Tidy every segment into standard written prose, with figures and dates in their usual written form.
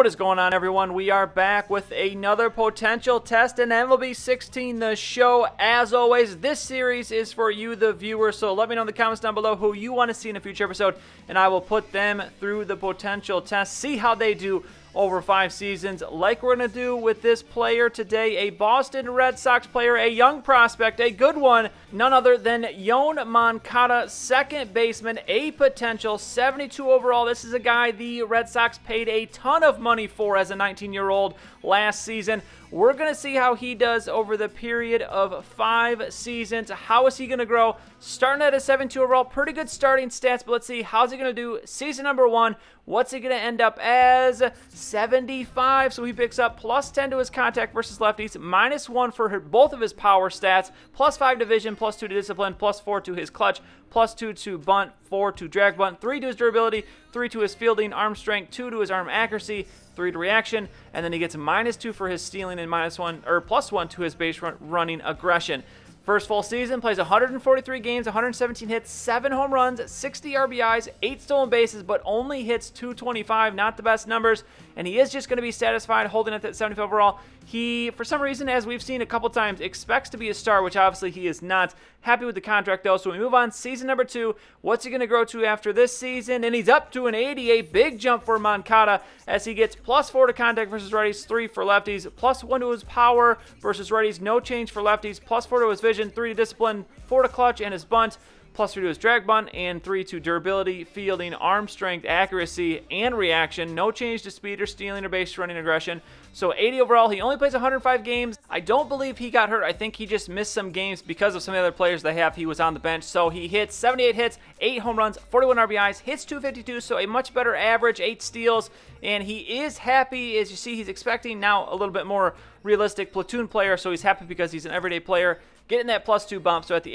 What is going on, everyone? We are back with another potential test in MLB 16, the show. As always, this series is for you, the viewer, so let me know in the comments down below who you want to see in a future episode, and I will put them through the potential test, see how they do over 5 seasons, like we're going to do with this player today, a Boston Red Sox player, a young prospect, a good one, none other than Yoan Moncada, second baseman, a potential 72 overall. This is a guy the Red Sox paid a ton of money for as a 19-year-old last season. We're going to see how he does over the period of 5 seasons. How is he going to grow? Starting at a 72 overall, pretty good starting stats, but let's see, how's he going to do season number 1? What's he going to end up as? 75. So he picks up plus 10 to his contact versus lefties, minus 1 for both of his power stats, plus 5 to vision, plus 2 to discipline, plus 4 to his clutch, plus 2 to bunt, 4 to drag bunt, 3 to his durability, 3 to his fielding, arm strength, 2 to his arm accuracy, 3 to reaction, and then he gets minus 2 for his stealing and plus 1 to his base running aggression. First full season, plays 143 games, 117 hits, 7 home runs, 60 RBIs, 8 stolen bases, but only hits 225, not the best numbers, and he is just going to be satisfied holding at that 75 overall. He, for some reason, as we've seen a couple times, expects to be a star, which obviously he is not. Happy with the contract, though, so we move on. Season number 2, what's he going to grow to after this season? And he's up to an 80, a big jump for Moncada, as he gets plus 4 to contact versus righties, 3 for lefties, plus 1 to his power versus righties, no change for lefties, plus 4 to his vision, 3 to discipline, 4 to clutch and his bunt, plus 3 to his drag bunt, and 3 to durability, fielding, arm strength, accuracy, and reaction. No change to speed or stealing or base running aggression. So 80 overall. He only plays 105 games. I don't believe he got hurt. I think he just missed some games because of some of the other players they have. He was on the bench. So he hits 78 hits, 8 home runs, 41 RBIs, hits 252, so a much better average, 8 steals, and he is happy. As you see, he's expecting now a little bit more realistic platoon player, so he's happy because he's an everyday player, getting that plus 2 bump. So at the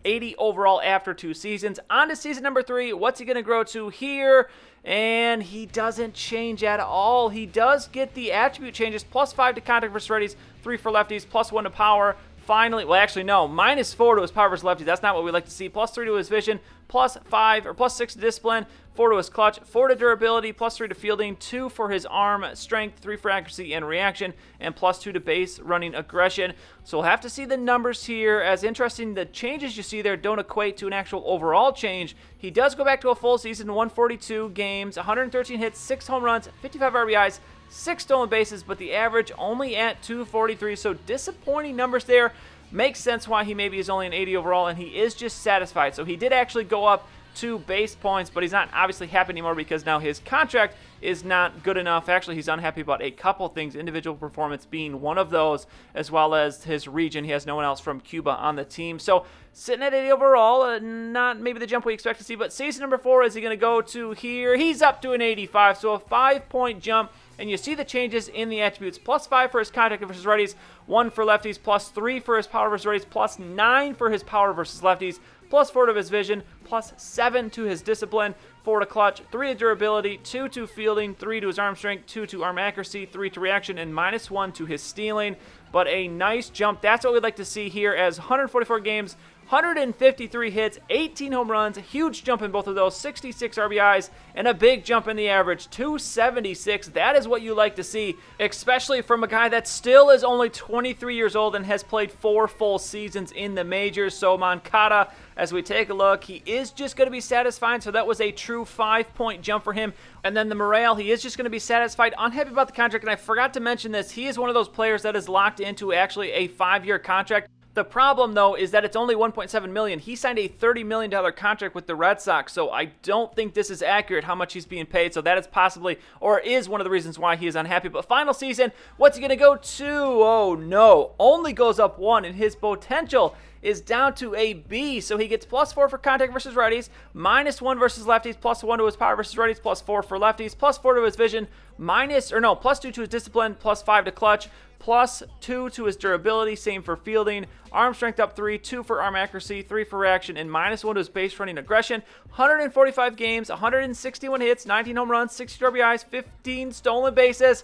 80 overall after 2 seasons. On to season number 3. What's he going to grow to here? And he doesn't change at all. He does get the attribute changes, plus 5 to contact versus righties, 3 for lefties, plus 1 to power. Finally, well, actually, no, minus 4 to his power versus lefties. That's not what we like to see. Plus 3 to his vision, plus 6 to discipline, 4 to his clutch, 4 to durability, plus 3 to fielding, 2 for his arm strength, 3 for accuracy and reaction, and plus 2 to base running aggression. So we'll have to see the numbers here. As interesting, the changes you see there don't equate to an actual overall change. He does go back to a full season, 142 games, 113 hits, 6 home runs, 55 RBIs, 6 stolen bases, but the average only at 243, so disappointing numbers there. Makes sense why he maybe is only an 80 overall, and he is just satisfied. So he did actually go up 2 base points, but he's not obviously happy anymore because now his contract is not good enough. Actually, he's unhappy about a couple things, individual performance being one of those, as well as his region. He has no one else from Cuba on the team. So sitting at 80 overall, not maybe the jump we expect to see, but season number 4, is he going to go to here? He's up to an 85, so a 5-point jump. And you see the changes in the attributes. Plus 5 for his contact versus righties, 1 for lefties, plus 3 for his power versus righties, plus 9 for his power versus lefties, plus 4 to his vision, plus 7 to his discipline, 4 to clutch, 3 to durability, 2 to fielding, 3 to his arm strength, 2 to arm accuracy, 3 to reaction, and minus 1 to his stealing. But a nice jump. That's what we'd like to see here, as 144 games, 153 hits, 18 home runs, a huge jump in both of those, 66 RBIs, and a big jump in the average, 276. That is what you like to see, especially from a guy that still is only 23 years old and has played 4 full seasons in the majors. So Moncada, as we take a look, he is just going to be satisfied. So that was a true 5-point jump for him. And then the morale, he is just going to be satisfied, unhappy about the contract. And I forgot to mention this, he is one of those players that is locked into actually a 5-year contract. The problem, though, is that it's only $1.7 million. He signed a $30 million contract with the Red Sox, so I don't think this is accurate how much he's being paid. So that is possibly, or is one of the reasons why he is unhappy. But final season, what's he going to go to? Oh, no. Only goes up 1, and his potential is down to a B. So he gets plus 4 for contact versus righties, minus 1 versus lefties, plus 1 to his power versus righties, plus 4 for lefties, plus 4 to his vision, plus 2 to his discipline, plus 5 to clutch, plus 2 to his durability, same for fielding, arm strength up 3, 2 for arm accuracy, 3 for reaction, and minus 1 to his base running aggression. 145 games, 161 hits, 19 home runs, 60 RBIs, 15 stolen bases,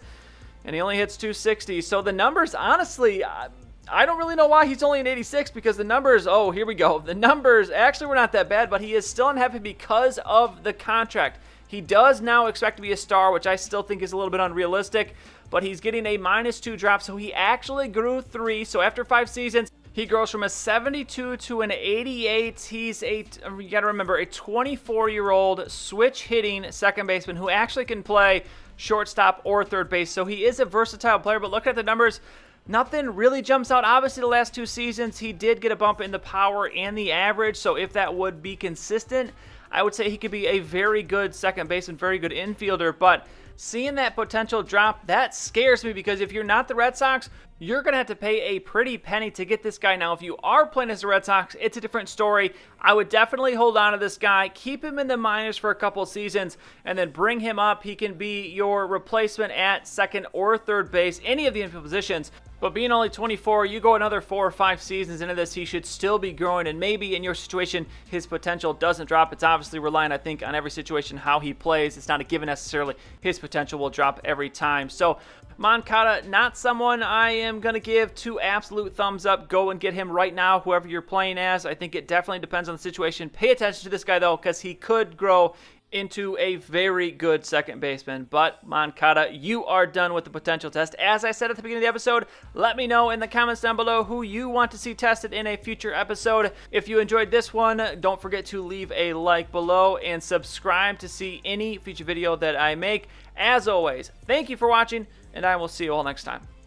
and he only hits 260. So the numbers, honestly, I don't really know why he's only an 86, because the numbers, oh, here we go. The numbers actually were not that bad, but he is still unhappy because of the contract. He does now expect to be a star, which I still think is a little bit unrealistic, but he's getting a -2 drop, so he actually grew 3. So after 5 seasons, he grows from a 72 to an 88. He's you got to remember, a 24-year-old switch-hitting second baseman who actually can play shortstop or third base. So he is a versatile player, but look at the numbers. Nothing really jumps out. Obviously, the last 2 seasons, he did get a bump in the power and the average. So if that would be consistent, I would say he could be a very good second baseman, very good infielder. But seeing that potential drop, that scares me, because if you're not the Red Sox, you're going to have to pay a pretty penny to get this guy. Now, if you are playing as the Red Sox, it's a different story. I would definitely hold on to this guy, keep him in the minors for a couple seasons, and then bring him up. He can be your replacement at second or third base, any of the infield positions. But being only 24, you go another 4 or 5 seasons into this, he should still be growing, and maybe in your situation, his potential doesn't drop. It's obviously relying, I think, on every situation, how he plays. It's not a given necessarily his potential will drop every time. So Moncada, not someone I am going to give 2 absolute thumbs up. Go and get him right now, whoever you're playing as. I think it definitely depends on the situation. Pay attention to this guy, though, because he could grow into a very good second baseman. But Moncada, you are done with the potential test. As I said at the beginning of the episode, let me know in the comments down below who you want to see tested in a future episode. If you enjoyed this one, don't forget to leave a like below and subscribe to see any future video that I make. As always, thank you for watching, and I will see you all next time.